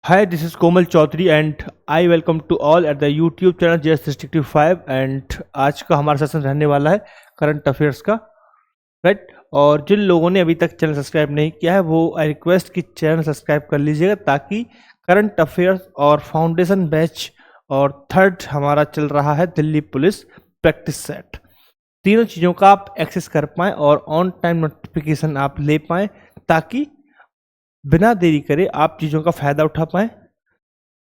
Hi, this is Komal Chaudhary and I welcome to all at the YouTube channel JS365 and आज का हमारा session रहने वाला है करंट अफेयर्स का, राइट। और जिन लोगों ने अभी तक चैनल सब्सक्राइब नहीं किया है वो आई रिक्वेस्ट कि चैनल सब्सक्राइब कर लीजिएगा ताकि करंट अफेयर्स और फाउंडेशन बैच और थर्ड हमारा चल रहा है दिल्ली पुलिस प्रैक्टिस सेट, तीनों चीज़ों का आप एक्सेस कर पाएँ और ऑन टाइम नोटिफिकेशन आप ले पाएँ ताकि बिना देरी करे आप चीज़ों का फ़ायदा उठा पाएँ,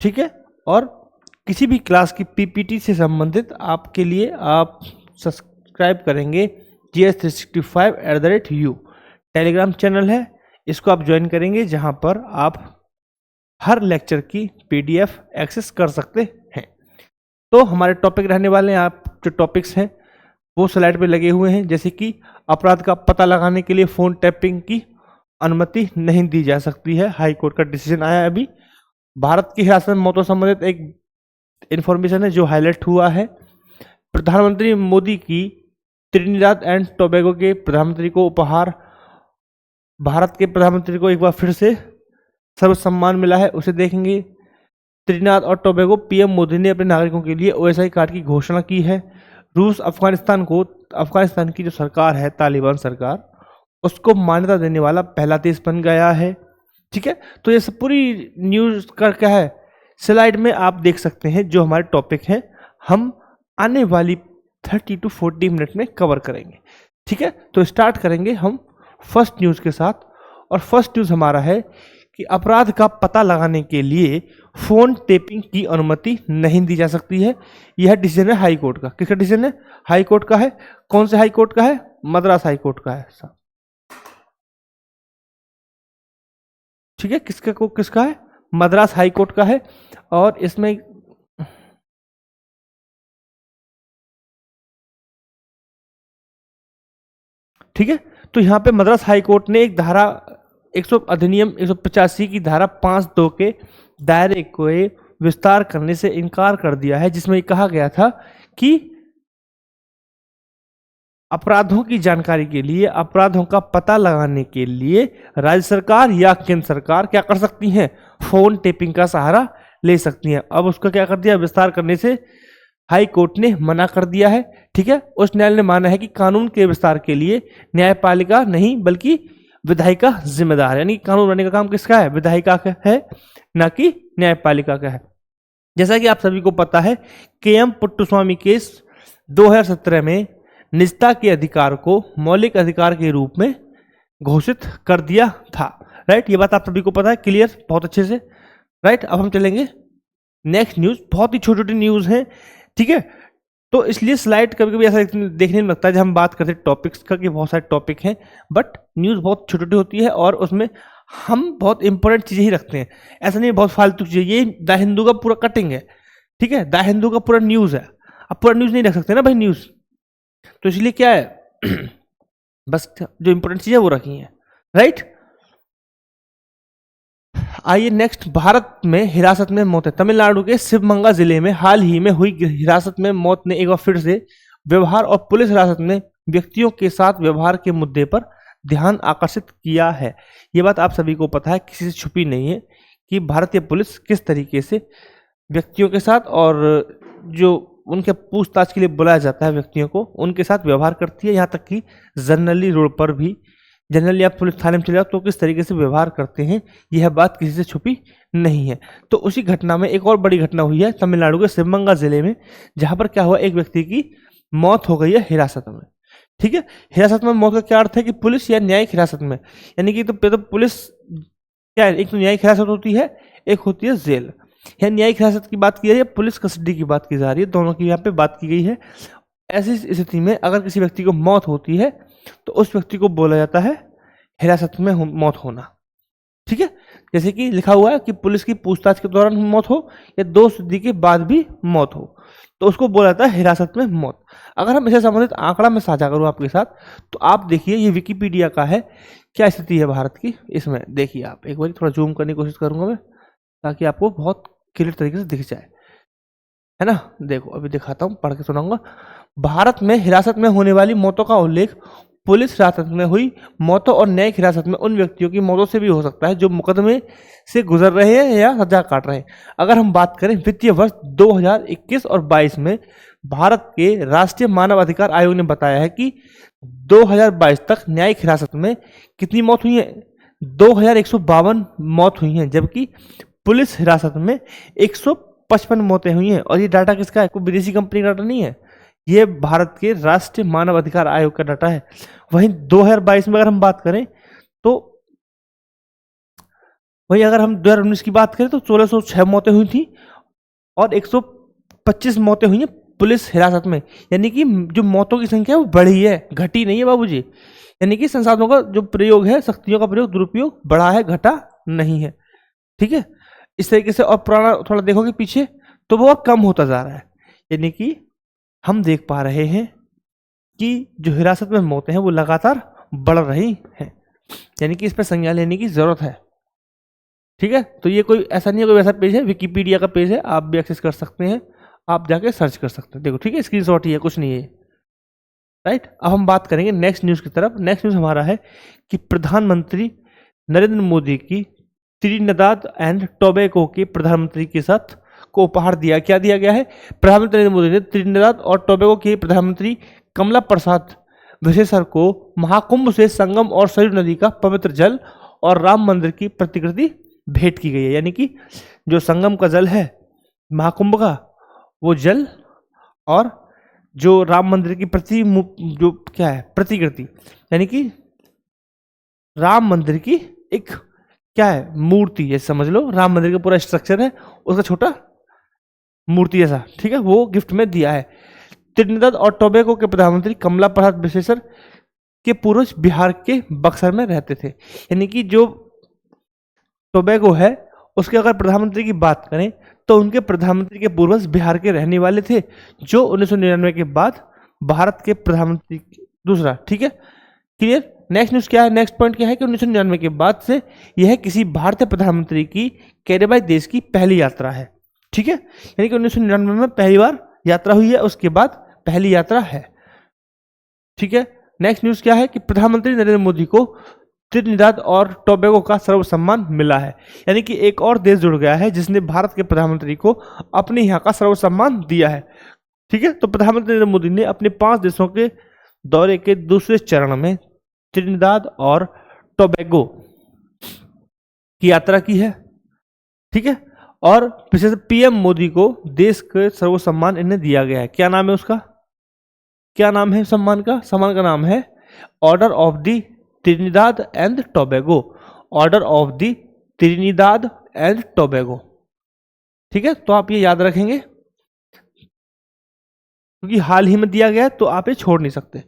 ठीक है। और किसी भी क्लास की पीपीटी से संबंधित आपके लिए आप सब्सक्राइब करेंगे GS365 टेलीग्राम चैनल है, इसको आप ज्वाइन करेंगे जहां पर आप हर लेक्चर की PDF एक्सेस कर सकते हैं। तो हमारे टॉपिक रहने वाले हैं, आप जो टॉपिक्स हैं वो स्लाइड पे लगे हुए हैं, जैसे कि अपराध का पता लगाने के लिए फ़ोन टैपिंग की अनुमति नहीं दी जा सकती है, हाई कोर्ट का डिसीजन आया है अभी। भारत की हिरासत में मौतों संबंधित एक इंफॉर्मेशन है जो हाईलाइट हुआ है। प्रधानमंत्री मोदी की त्रिनिदाद एंड टोबैगो के प्रधानमंत्री को उपहार, भारत के प्रधानमंत्री को एक बार फिर से सर्व सम्मान मिला है, उसे देखेंगे। त्रिनिदाद और टोबैगो पीएम मोदी ने अपने नागरिकों के लिए OSI कार्ड की घोषणा की है। रूस अफगानिस्तान की जो सरकार है, तालिबान सरकार, उसको मान्यता देने वाला पहला देश बन गया है, ठीक है। तो ये सब पूरी न्यूज़ का क्या है स्लाइड में आप देख सकते हैं। जो हमारे टॉपिक हैं हम आने वाली 30 to 40 मिनट में कवर करेंगे, ठीक है। तो स्टार्ट करेंगे हम फर्स्ट न्यूज़ के साथ, और फर्स्ट न्यूज़ हमारा है कि अपराध का पता लगाने के लिए फ़ोन टेपिंग की अनुमति नहीं दी जा सकती है। यह डिसीजन है हाई कोर्ट का। किसका डिसीजन है? हाई कोर्ट का है। कौन से हाई कोर्ट का है? मद्रास हाई कोर्ट का है, ठीक है। किसका है? मद्रास हाई कोर्ट का है। और इसमें ठीक है, तो यहाँ पे मद्रास हाई कोर्ट ने एक धारा 100 अधिनियम 185 की धारा 5(2) के दायरे को विस्तार करने से इनकार कर दिया है, जिसमें कहा गया था कि अपराधों की जानकारी के लिए, अपराधों का पता लगाने के लिए राज्य सरकार या केंद्र सरकार क्या कर सकती हैं? फोन टेपिंग का सहारा ले सकती हैं। अब उसका क्या कर दिया? विस्तार करने से हाई कोर्ट ने मना कर दिया है, ठीक है। उस न्यायालय ने माना है कि कानून के विस्तार के लिए न्यायपालिका नहीं बल्कि विधायिका जिम्मेदार है, यानी कानून बनाने का काम किसका है? विधायिका का है, ना कि न्यायपालिका का है। जैसा कि आप सभी को पता है, KM पुट्टुस्वामी केस 2017 में निजता के अधिकार को मौलिक अधिकार के रूप में घोषित कर दिया था, राइट। ये बात आप सभी को पता है, क्लियर, बहुत अच्छे से, राइट। अब हम चलेंगे नेक्स्ट न्यूज़। बहुत ही छोटी छोटी न्यूज़ हैं, ठीक है। तो इसलिए स्लाइड कभी कभी ऐसा देखने में लगता है जब हम बात करते हैं टॉपिक्स का कि बहुत सारे टॉपिक हैं, बट न्यूज़ बहुत छोटी छोटी होती है और उसमें हम बहुत इंपॉर्टेंट चीज़ें ही रखते हैं। ऐसा नहीं बहुत फालतू चीज़ें। ये द हिंदू का पूरा कटिंग है, ठीक है। द हिंदू का पूरा न्यूज़ है, अब पूरा न्यूज़ नहीं रख सकते ना भाई न्यूज़, तो इसलिए क्या है बस जो इंपॉर्टेंट चीज़ें वो रखी हैं, राइट। आइए नेक्स्ट, भारत में हिरासत में मौत है। तमिलनाडु के शिवमंगा जिले में हाल ही में हुई हिरासत में मौत ने एक बार फिर से व्यवहार और पुलिस हिरासत में व्यक्तियों के साथ व्यवहार के मुद्दे पर ध्यान आकर्षित किया है। ये बात आप सभी को पता है, किसी से छुपी नहीं है कि भारतीय पुलिस किस तरीके से व्यक्तियों के साथ और जो उनके पूछताछ के लिए बुलाया जाता है व्यक्तियों को, उनके साथ व्यवहार करती है। यहाँ तक कि जनरली रोड पर भी, जनरली आप पुलिस थाने में चले जाओ तो किस तरीके से व्यवहार करते हैं, यह बात किसी से छुपी नहीं है। तो उसी घटना में एक और बड़ी घटना हुई है तमिलनाडु के शिवमंगा जिले में, जहां पर क्या हुआ, एक व्यक्ति की मौत हो गई है हिरासत में, ठीक है। हिरासत में मौत का क्या अर्थ है कि पुलिस या न्यायिक हिरासत में, यानी कि तो पुलिस क्या है, एक तो न्यायिक हिरासत होती है, एक होती है जेल। या न्यायिक हिरासत की बात की जा रही है, पुलिस कस्टडी की बात की जा रही है, दोनों की यहाँ पे बात की गई है। ऐसी स्थिति में अगर किसी व्यक्ति को मौत होती है तो उस व्यक्ति को बोला जाता है हिरासत में मौत होना, ठीक है। जैसे कि लिखा हुआ है कि पुलिस की पूछताछ के दौरान मौत हो या 2 सदी के बाद भी मौत हो तो उसको बोला जाता है हिरासत में मौत। अगर हम इसे संबंधित आंकड़ा में साझा करूँ आपके साथ, तो आप देखिए, ये विकिपीडिया का है, क्या स्थिति है भारत की। इसमें देखिए, आप एक बार थोड़ा जूम करने की कोशिश करूंगा मैं ताकि आपको बहुत क्लियर तरीके से दिख जाए, है ना। देखो अभी दिखाता हूँ, पढ़ के सुनाऊंगा। भारत में हिरासत में होने वाली मौतों का उल्लेख पुलिस हिरासत में हुई मौतों और न्यायिक हिरासत में उन व्यक्तियों की मौतों से भी हो सकता है जो मुकदमे से गुजर रहे हैं या सजा काट रहे हैं। अगर हम बात करें वित्तीय वर्ष 2021 और 22 में भारत के राष्ट्रीय मानव अधिकार आयोग ने बताया है कि 2022 तक न्यायिक हिरासत में कितनी मौत हुई है, 2152 मौत हुई हैं, जबकि पुलिस हिरासत में 155 मौतें हुई हैं। और ये डाटा किसका है? कोई विदेशी कंपनी का डाटा नहीं है, ये भारत के राष्ट्रीय मानव अधिकार आयोग का डाटा है। वहीं 2022 में अगर हम बात करें तो वहीं अगर हम 2019 की बात करें तो 1606 मौतें हुई थी और 125 मौतें हुई हैं पुलिस हिरासत में। यानी कि जो मौतों की संख्या है वो बढ़ी है, घटी नहीं है बाबूजी। यानी कि संसाधनों का जो प्रयोग है, शक्तियों का प्रयोग, दुरुपयोग बढ़ा है, घटा नहीं है। ठीक है, इस तरीके से। और पुराना थोड़ा देखोगे पीछे तो वो अब कम होता जा रहा है। यानी कि हम देख पा रहे हैं कि जो हिरासत में मौतें हैं वो लगातार बढ़ रही हैं। यानी कि इस पर संज्ञान लेने की जरूरत है। ठीक है, तो ये कोई ऐसा नहीं है, कोई वैसा पेज है, विकिपीडिया का पेज है, आप भी एक्सेस कर सकते हैं, आप जाके सर्च कर सकते हैं। देखो, ठीक है, स्क्रीनशॉट ही है, कुछ नहीं है, राइट। अब हम बात करेंगे नेक्स्ट न्यूज की तरफ। नेक्स्ट न्यूज हमारा है कि प्रधानमंत्री नरेंद्र मोदी की त्रिनिदाद एंड टोबैगो के प्रधानमंत्री के साथ को उपहार दिया। क्या दिया गया है? प्रधानमंत्री नरेंद्र मोदी ने त्रिनिदाद और टोबैगो के प्रधानमंत्री कमला प्रसाद विशेषर को महाकुंभ से संगम और सरयू नदी का पवित्र जल और राम मंदिर की प्रतिकृति भेंट की गई है। यानी कि जो संगम का जल है महाकुंभ का, वो जल और जो राम मंदिर की जो क्या है प्रतिकृति, यानी कि राम मंदिर की एक क्या है मूर्ति, जैसे समझ लो राम मंदिर का पूरा स्ट्रक्चर है, उसका छोटा मूर्ति जैसा, ठीक है, वो गिफ्ट में दिया है। त्रिनिदाद और टोबैगो के प्रधानमंत्री कमला प्रसाद विशेषर के पूर्वज बिहार के बक्सर में रहते थे। यानी कि जो टोबैगो है उसके अगर प्रधानमंत्री की बात करें तो उनके प्रधानमंत्री के पूर्वज बिहार के रहने वाले थे, जो 1999 के बाद भारत के प्रधानमंत्री दूसरा। ठीक है, क्लियर। नेक्स्ट न्यूज क्या है? नेक्स्ट पॉइंट क्या है कि 1999 के बाद से यह किसी भारतीय प्रधानमंत्री की कैरेबियाई देश की पहली यात्रा है। ठीक है, यानी कि 1999 में पहली बार यात्रा हुई है, उसके बाद पहली यात्रा है। ठीक है, नेक्स्ट न्यूज क्या है कि प्रधानमंत्री नरेंद्र मोदी को त्रिनिदाद और टोबैगो का सर्वसम्मान मिला है। यानी कि एक और देश जुड़ गया है जिसने भारत के प्रधानमंत्री को अपने यहाँ का सर्वसम्मान दिया है। ठीक है, तो प्रधानमंत्री नरेंद्र मोदी ने अपने 5 देशों के दौरे के दूसरे चरण में त्रिनिदाद और टोबैगो की यात्रा की है। ठीक है, और विशेष पीएम मोदी को देश के सर्वसम्मान इन्हें दिया गया है। क्या नाम है उसका? क्या नाम है सम्मान का? सम्मान का नाम है order of the Trinidad and Tobago. Order of the Trinidad and Tobago. ठीक है, तो आप ये याद रखेंगे क्योंकि हाल ही में दिया गया है, तो आप ये छोड़ नहीं सकते।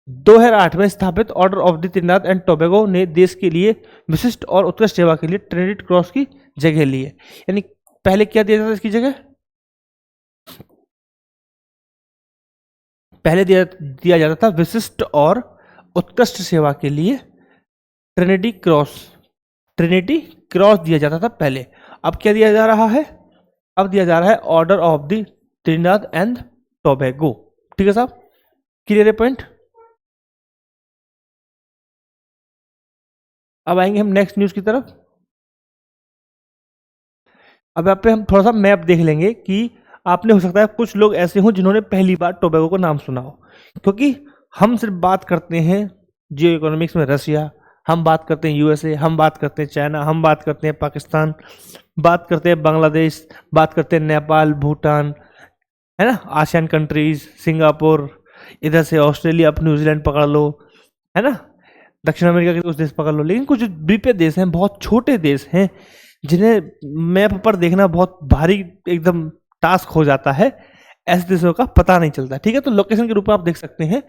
2008 में स्थापित order of the Trinidad and Tobago ने देश के लिए विशिष्ट और उत्कृष्ट सेवा के लिए ट्रिनिटी क्रॉस की जगह ली है। यानी पहले क्या दिया जाता था इसकी जगह? पहले दिया जाता था विशिष्ट और उत्कृष्ट सेवा के लिए ट्रिनिटी क्रॉस दिया जाता था पहले। अब क्या दिया जा रहा है? अब दिया जा रहा है order of the Trinidad and Tobago. ठीक है साहब, क्लियर है पॉइंट। अब आएंगे हम नेक्स्ट न्यूज की तरफ। अब यहाँ पे हम थोड़ा सा मैप देख लेंगे कि आपने हो सकता है कुछ लोग ऐसे हों जिन्होंने पहली बार टोबैगो का नाम सुना हो, क्योंकि हम सिर्फ बात करते हैं जियो इकोनॉमिक्स में रसिया, हम बात करते हैं यूएसए, हम बात करते हैं चाइना, हम बात करते हैं पाकिस्तान, बात करते हैं बांग्लादेश, बात करते हैं नेपाल, भूटान, है ना, आसियान कंट्रीज, सिंगापुर, इधर से ऑस्ट्रेलिया, आप न्यूजीलैंड पकड़ लो, है ना, दक्षिण अमेरिका के कुछ देश पकड़ लो। लेकिन कुछ द्वीपीय देश हैं, बहुत छोटे देश हैं, जिन्हें मैप पर देखना बहुत भारी एकदम टास्क हो जाता है, ऐसे देशों का पता नहीं चलता। ठीक है, तो लोकेशन के रूप में आप देख सकते हैं,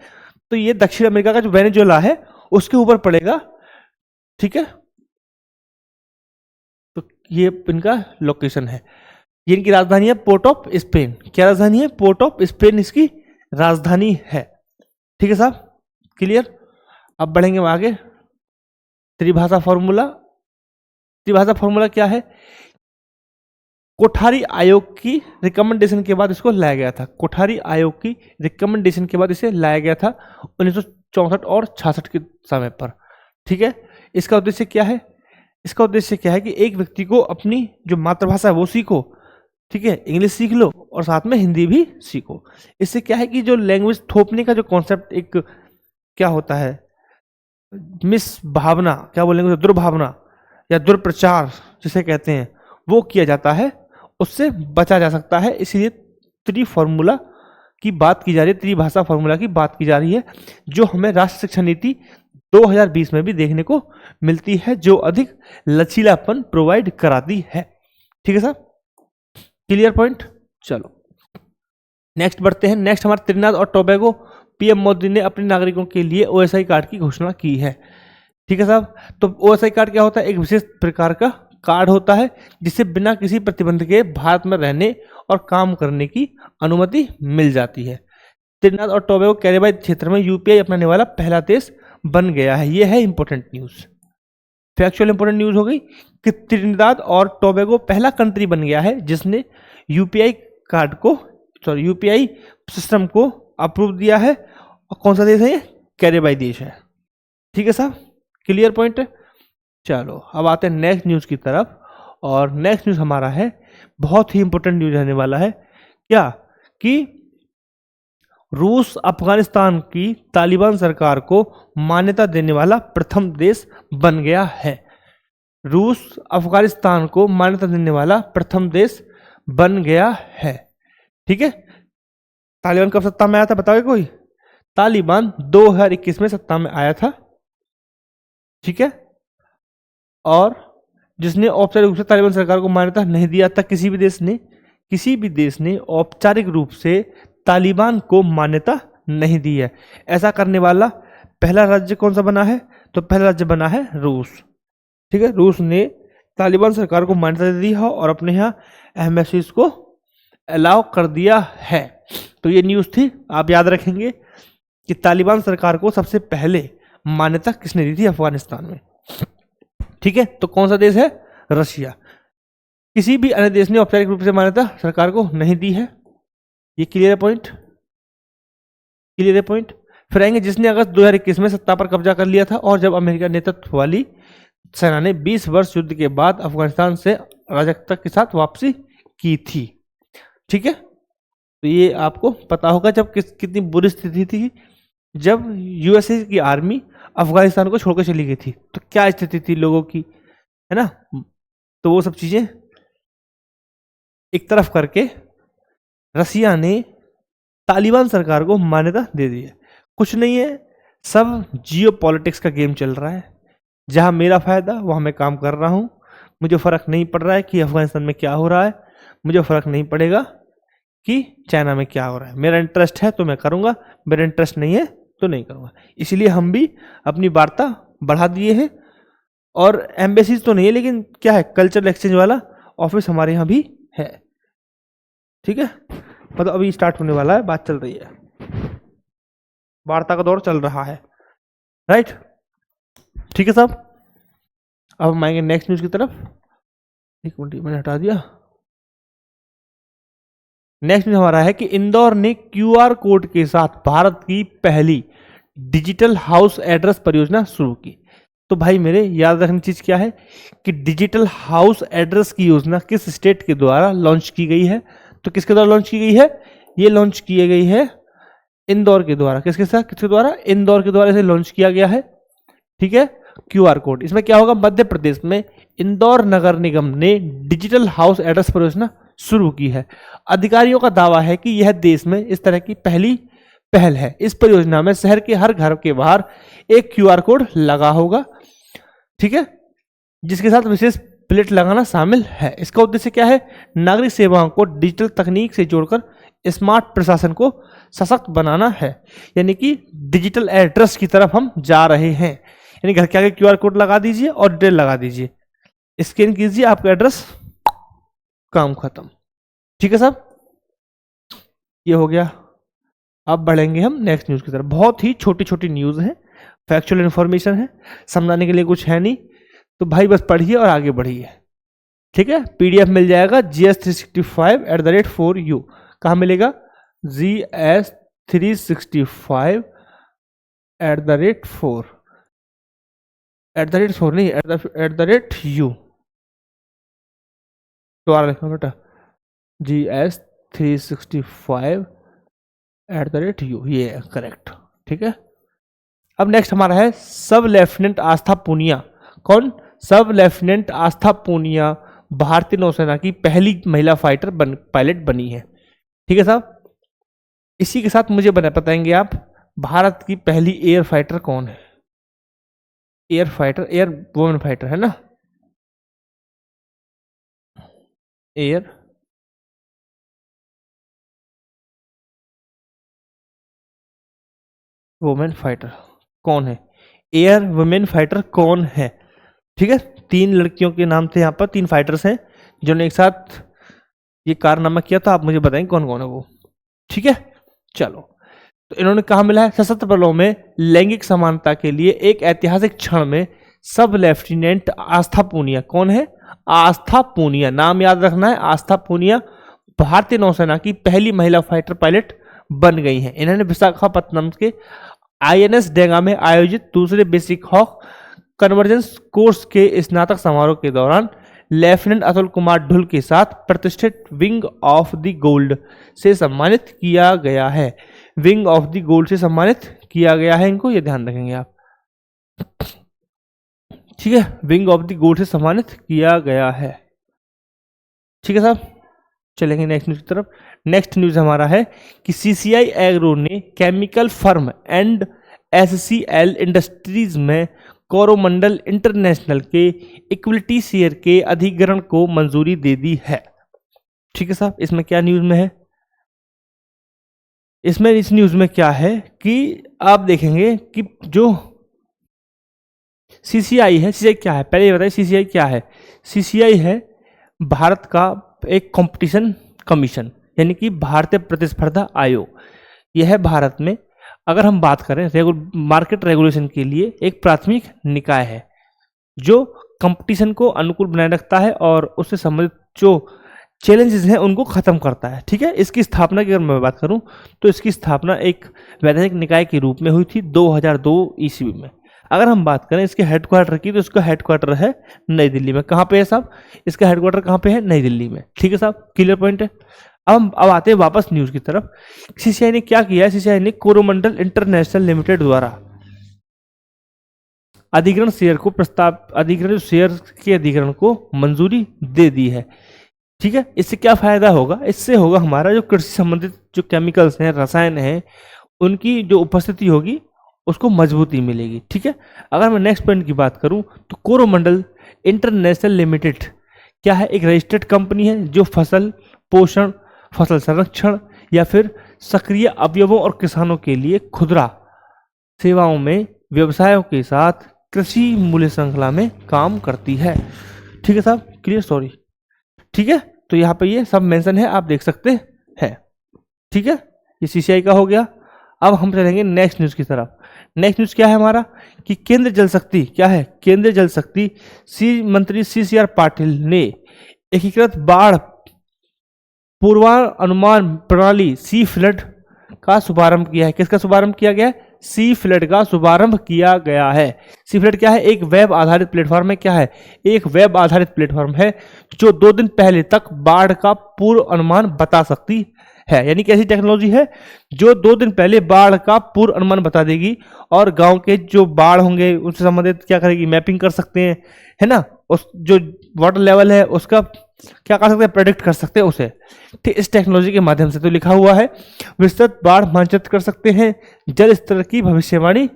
तो ये दक्षिण अमेरिका का जो वेनेजुएला है उसके ऊपर पड़ेगा। ठीक है, तो ये इनका लोकेशन है। ये इनकी राजधानी है पोर्ट ऑफ स्पेन। क्या राजधानी है? पोर्ट ऑफ स्पेन इसकी राजधानी है। ठीक है साहब, क्लियर। अब बढ़ेंगे आगे। त्रिभाषा फॉर्मूला। त्रिभाषा फॉर्मूला क्या है? कोठारी आयोग की रिकमेंडेशन के बाद इसको लाया गया था। कोठारी आयोग की रिकमेंडेशन के बाद इसे लाया गया था 64 और 66 के समय पर। ठीक है, इसका उद्देश्य क्या है? इसका उद्देश्य क्या है कि एक व्यक्ति को अपनी जो मातृभाषा है वो सीखो, ठीक है, इंग्लिश सीख लो और साथ में हिंदी भी सीखो। इससे क्या है कि जो लैंग्वेज थोपने का जो कॉन्सेप्ट एक क्या होता है, मिस भावना, क्या बोलेंगे, दुर्भावना या दुर्प्रचार जिसे कहते हैं, वो किया जाता है, उससे बचा जा सकता है। इसीलिए त्रिफॉर्मूला की बात की जा रही है, त्रिभाषा फॉर्मूला की बात की जा रही है, जो हमें राष्ट्रीय शिक्षा नीति 2020 में भी देखने को मिलती है, जो अधिक लचीलापन प्रोवाइड कराती है। ठीक है साहब, क्लियर पॉइंट। चलो नेक्स्ट बढ़ते हैं। नेक्स्ट हमारा त्रिनाद और टोबैगो, पीएम मोदी ने अपने नागरिकों के लिए ओएसआई कार्ड की घोषणा की है। ठीक है साहब, तो ओएसआई कार्ड क्या होता है? एक विशेष प्रकार का कार्ड होता है जिससे बिना किसी प्रतिबंध के भारत में रहने और काम करने की अनुमति मिल जाती है। त्रिनाद और टोबैगो कैरेबियन क्षेत्र में यूपीआई अपनाने वाला पहला देश बन गया है। यह है important news, factual important news हो गई कि त्रिनिदाद और टोबैगो पहला कंट्री बन गया है जिसने यूपीआई कार्ड को, सॉरी, यूपीआई सिस्टम को अप्रूव दिया है। और कौन सा देश है ये? कैरेबियन देश है। ठीक है साहब, क्लियर पॉइंट है। चलो अब आते हैं नेक्स्ट न्यूज की तरफ, और नेक्स्ट न्यूज हमारा है, बहुत ही इंपॉर्टेंट न्यूज रहने वाला है। क्या कि रूस अफगानिस्तान की तालिबान सरकार को मान्यता देने वाला प्रथम देश बन गया है। रूस अफगानिस्तान को मान्यता देने वाला प्रथम देश बन गया है। ठीक है, तालिबान कब सत्ता में आया था बताओगे कोई? तालिबान 2021 में सत्ता में आया था। ठीक है, और जिसने औपचारिक रूप से तालिबान सरकार को मान्यता नहीं दिया था, किसी भी देश ने औपचारिक रूप से तालिबान को मान्यता नहीं दी है। ऐसा करने वाला पहला राज्य कौन सा बना है? तो पहला राज्य बना है रूस। ठीक है, रूस ने तालिबान सरकार को मान्यता दे दी है और अपने यहाँ एम्बेसीज को अलाउ कर दिया है। तो ये न्यूज़ थी, आप याद रखेंगे कि तालिबान सरकार को सबसे पहले मान्यता किसने दी थी अफगानिस्तान में। ठीक है, तो कौन सा देश है? रशिया। किसी भी अन्य देश ने औपचारिक रूप से मान्यता सरकार को नहीं दी है। ये क्लियर है पॉइंट, क्लियर है पॉइंट। फिर आएंगे जिसने अगस्त 2021 में सत्ता पर कब्जा कर लिया था, और जब अमेरिका नेतृत्व वाली सेना ने 20 वर्ष युद्ध के बाद अफगानिस्तान से अराजकता के साथ वापसी की थी। ठीक है, तो ये आपको पता होगा जब कितनी बुरी स्थिति थी जब यूएसए की आर्मी अफगानिस्तान को छोड़कर चली गई थी, तो क्या स्थिति थी लोगों की, है ना। तो वो सब चीजें एक तरफ करके रसिया ने तालिबान सरकार को मान्यता दे दी है। कुछ नहीं है, सब जियो पॉलिटिक्स का गेम चल रहा है। जहां मेरा फायदा वहां मैं काम कर रहा हूं। मुझे फर्क नहीं पड़ रहा है कि अफगानिस्तान में क्या हो रहा है, मुझे फर्क नहीं पड़ेगा कि चाइना में क्या हो रहा है। मेरा इंटरेस्ट है तो मैं करूंगा, मेरा इंटरेस्ट नहीं है तो नहीं करूंगा। इसलिए हम भी अपनी वार्ता बढ़ा दिए हैं, और एम्बेसीज तो नहीं है लेकिन क्या है, कल्चरल एक्सचेंज वाला ऑफिस हमारे यहाँ भी है। ठीक है, मतलब अभी स्टार्ट होने वाला है, बात चल रही है, वार्ता का दौर चल रहा है, राइट। ठीक है साहब, अब हम आएंगे नेक्स्ट न्यूज की तरफ। एक मिनट, मैंने हटा दिया। नेक्स्ट न्यूज हमारा है कि इंदौर ने क्यूआर कोड के साथ भारत की पहली डिजिटल हाउस एड्रेस परियोजना शुरू की। तो भाई मेरे याद रखने चीज क्या है कि डिजिटल हाउस एड्रेस की योजना किस स्टेट के द्वारा लॉन्च की गई है? तो किसके द्वारा लॉन्च की गई है? ये लॉन्च की गई है इंदौर के द्वारा। किसके द्वारा? इंदौर के द्वारा इसे लॉन्च किया गया है। ठीक है, क्यूआर कोड। इसमें क्या होगा, मध्य प्रदेश में इंदौर नगर निगम ने डिजिटल हाउस एड्रेस परियोजना शुरू की है। अधिकारियों का दावा है कि यह देश में इस तरह की पहली पहल है। इस परियोजना में शहर के हर घर के बाहर एक क्यूआर कोड लगा होगा, ठीक है, जिसके साथ विशेष प्लेट लगाना शामिल है। इसका उद्देश्य क्या है? नागरिक सेवाओं को डिजिटल तकनीक से जोड़कर स्मार्ट प्रशासन को सशक्त बनाना है। यानी कि डिजिटल एड्रेस की तरफ हम जा रहे हैं। यानी घर के आगे क्यूआर कोड लगा दीजिए और डिटेल लगा दीजिए, स्कैन कीजिए, आपका एड्रेस, काम खत्म। ठीक है साहब, ये हो गया। अब बढ़ेंगे हम नेक्स्ट न्यूज की तरफ। बहुत ही छोटी छोटी न्यूज है, फैक्चुअल इंफॉर्मेशन है, समझाने के लिए कुछ है नहीं, तो भाई बस पढ़िए और आगे बढ़िए। ठीक है, पीडीएफ मिल जाएगा GS365@4U। कहाँ मिलेगा? GS365 4 4 नहीं, @u दोबारा लिखना बेटा, GS365 @u, ये है करेक्ट। ठीक है, अब नेक्स्ट हमारा है सब लेफ्टिनेंट आस्था पूनिया। कौन? सब लेफ्टिनेंट आस्था पूनिया भारतीय नौसेना की पहली महिला फाइटर पायलट बनी है। ठीक है साहब, इसी के साथ मुझे बताएंगे आप भारत की पहली एयर फाइटर कौन है? Air fighter, air women fighter है ना, एयर वुमेन फाइटर कौन है? एयर वुमेन फाइटर कौन है? ठीक है, 3 लड़कियों के नाम थे यहाँ पर, 3 फाइटर्स हैं जिन्होंने एक साथ ये कारनामा किया था। आप मुझे बताएंगे कौन कौन है वो। ठीक है, चलो, तो इन्होंने कहा मिला है सशस्त्र बलों में लैंगिक समानता के लिए एक ऐतिहासिक क्षण में सब लेफ्टिनेंट आस्था पूनिया। कौन है? आस्था पूनिया, नाम याद रखना है, आस्था पूनिया भारतीय नौसेना की पहली महिला फाइटर पायलट बन गई हैं। इन्होंने विशाखापत्तनम के INS डेंगा में आयोजित दूसरे बेसिक हॉक कन्वर्जेंस कोर्स के स्नातक समारोह के दौरान लेफ्टिनेंट अतुल कुमार ढुल के साथ प्रतिष्ठित विंग ऑफ द गोल्ड से सम्मानित किया गया है। विंग ऑफ द गोल्ड से सम्मानित किया गया है इनको, ये ध्यान रखेंगे आप। ठीक है, विंग ऑफ द गोल्ड से सम्मानित किया गया है। ठीक है साहब, चलेंगे नेक्स्ट न्यूज की तरफ। नेक्स्ट न्यूज हमारा है कि CCI एग्रो ने chemical firm and SCL industries में कोरोमंडल इंटरनेशनल के इक्विटी शेयर के अधिग्रहण को मंजूरी दे दी है। ठीक है साहब, इसमें क्या न्यूज में है? इसमें इस न्यूज में क्या है कि आप देखेंगे कि जो CCI है, CCI क्या है पहले ये बताइए, CCI क्या है? CCI है भारत का एक कंपटीशन कमीशन, यानी कि भारतीय प्रतिस्पर्धा आयोग। यह है भारत में, अगर हम बात करें मार्केट रेगुलेशन के लिए, एक प्राथमिक निकाय है जो कंपटीशन को अनुकूल बनाए रखता है और उससे संबंधित जो चैलेंजेस हैं उनको खत्म करता है। ठीक है, इसकी स्थापना की अगर मैं बात करूं तो इसकी स्थापना एक वैधानिक निकाय के रूप में हुई थी 2002 ईस्वी में। अगर हम बात करें इसके हेडक्वार्टर की, तो इसका हेडक्वार्टर है नई दिल्ली में। कहाँ पे है साहब? इसका हेडक्वार्टर कहाँ पे है? नई दिल्ली में। ठीक है साहब, क्लियर पॉइंट है। अब आते हैं वापस न्यूज की तरफ। CCI ने क्या किया है? CCI ने कोरोमंडल इंटरनेशनल लिमिटेड द्वारा अधिग्रहण शेयर को अधिग्रहण शेयर के अधिग्रहण को मंजूरी दे दी है। ठीक है, इससे क्या फायदा होगा? इससे होगा हमारा जो कृषि संबंधित जो केमिकल्स हैं, रसायन हैं, उनकी जो उपस्थिति होगी उसको मजबूती मिलेगी। ठीक है, अगर मैं नेक्स्ट पॉइंट की बात करूं तो कोरोमंडल इंटरनेशनल लिमिटेड क्या है? एक रजिस्टर्ड कंपनी है जो फसल पोषण, फसल संरक्षण या फिर सक्रिय अवयवों और किसानों के लिए खुदरा सेवाओं में व्यवसायों के साथ कृषि मूल्य श्रृंखला में काम करती है। ठीक है साहब, क्लियर स्टोरी। ठीक है, तो यहाँ पे ये सब मेंशन है, आप देख सकते हैं। ठीक है, ये CCI का हो गया। अब हम चलेंगे नेक्स्ट न्यूज की तरफ। नेक्स्ट न्यूज क्या है हमारा कि केंद्रीय जल शक्ति, क्या है? केंद्रीय जल शक्ति मंत्री CCR पाटिल ने एकीकृत बाढ़ पूर्वानुमान प्रणाली सी फ्लड का शुभारंभ किया है। किसका शुभारंभ किया गया है? सी फ्लड का शुभारंभ किया गया है। सी फ्लड क्या है? एक वेब आधारित प्लेटफॉर्म है। क्या है? एक वेब आधारित प्लेटफॉर्म है जो 2 दिन पहले तक बाढ़ का पूर्व अनुमान बता सकती है। यानी कि ऐसी टेक्नोलॉजी है जो 2 दिन पहले बाढ़ का पूर्व अनुमान बता देगी और गांव के जो बाढ़ होंगे उससे संबंधित क्या करेगी? मैपिंग कर सकते हैं, है ना, उस जो वाटर लेवल है उसका क्या कर सकते हैं? प्रेडिक्ट कर सकते हैं उसे। ठीक, इस टेक्नोलॉजी के माध्यम से तो लिखा हुआ है विस्तृत बाढ़ मानचित्र कर सकते हैं, जल स्तर की भविष्यवाणी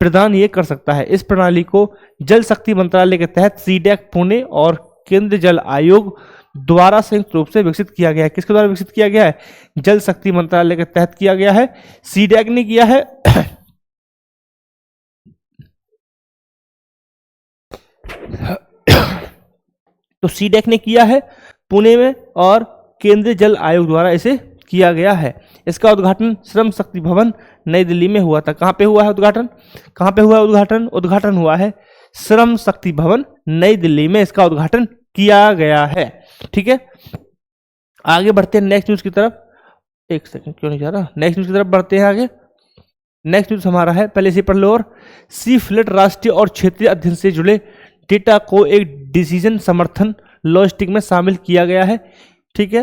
प्रदान ये कर सकता है। इस प्रणाली को जल शक्ति मंत्रालय के तहत सीडैक पुणे और केंद्रीय जल आयोग द्वारा संयुक्त रूप से विकसित किया गया है। किसके द्वारा विकसित किया गया है? जल शक्ति मंत्रालय के तहत किया गया है, सीडैक ने किया है। तो सीडैक ने किया है पुणे में और केंद्रीय जल आयोग द्वारा इसे किया गया है। इसका उद्घाटन श्रम शक्ति भवन नई दिल्ली में हुआ था। कहां पे हुआ है उद्घाटन? कहां पे हुआ है उद्घाटन? उद्घाटन हुआ है श्रम शक्ति भवन नई दिल्ली में, इसका उद्घाटन किया गया है। ठीक है, आगे बढ़ते हैं नेक्स्ट न्यूज की तरफ। एक सेकंड, क्यों नहीं जा रहा? नेक्स्ट न्यूज की तरफ बढ़ते हैं आगे। नेक्स्ट न्यूज हमारा है, पहले से पढ़ लो। और सी फ्लेट राष्ट्रीय और क्षेत्रीय अध्ययन से जुड़े डेटा को एक डिसीजन समर्थन लॉजिस्टिक में शामिल किया गया है। ठीक है,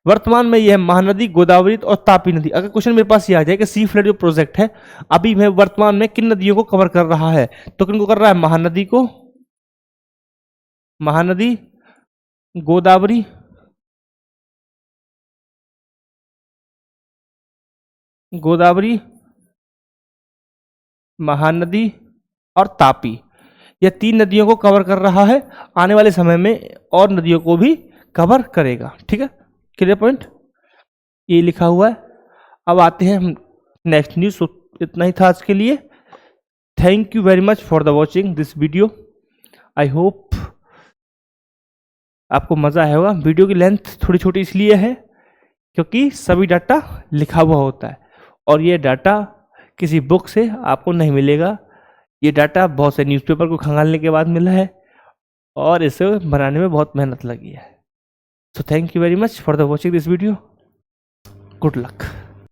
वर्तमान में यह महानदी, गोदावरी और तापी नदी, अगर क्वेश्चन मेरे पास ये आ जाए कि सी फ्लड जो प्रोजेक्ट है अभी में वर्तमान में किन नदियों को कवर कर रहा है, तो किनको कर रहा है? महानदी को, महानदी, गोदावरी, गोदावरी, महानदी और तापी, यह 3 नदियों को कवर कर रहा है। आने वाले समय में और नदियों को भी कवर करेगा। ठीक है, क्लियर पॉइंट, ये लिखा हुआ है। अब आते हैं हम नेक्स्ट न्यूज। इतना ही था आज के लिए। Thank you very much for the watching this video. I hope आपको मजा आया होगा। वीडियो की लेंथ थोड़ी छोटी इसलिए है क्योंकि सभी डाटा लिखा हुआ होता है और ये डाटा किसी बुक से आपको नहीं मिलेगा। ये डाटा बहुत से न्यूज़पेपर को खंगालने के बाद मिला है और इसे बनाने में बहुत मेहनत लगी है। So thank you very much for the watching this video. Good luck.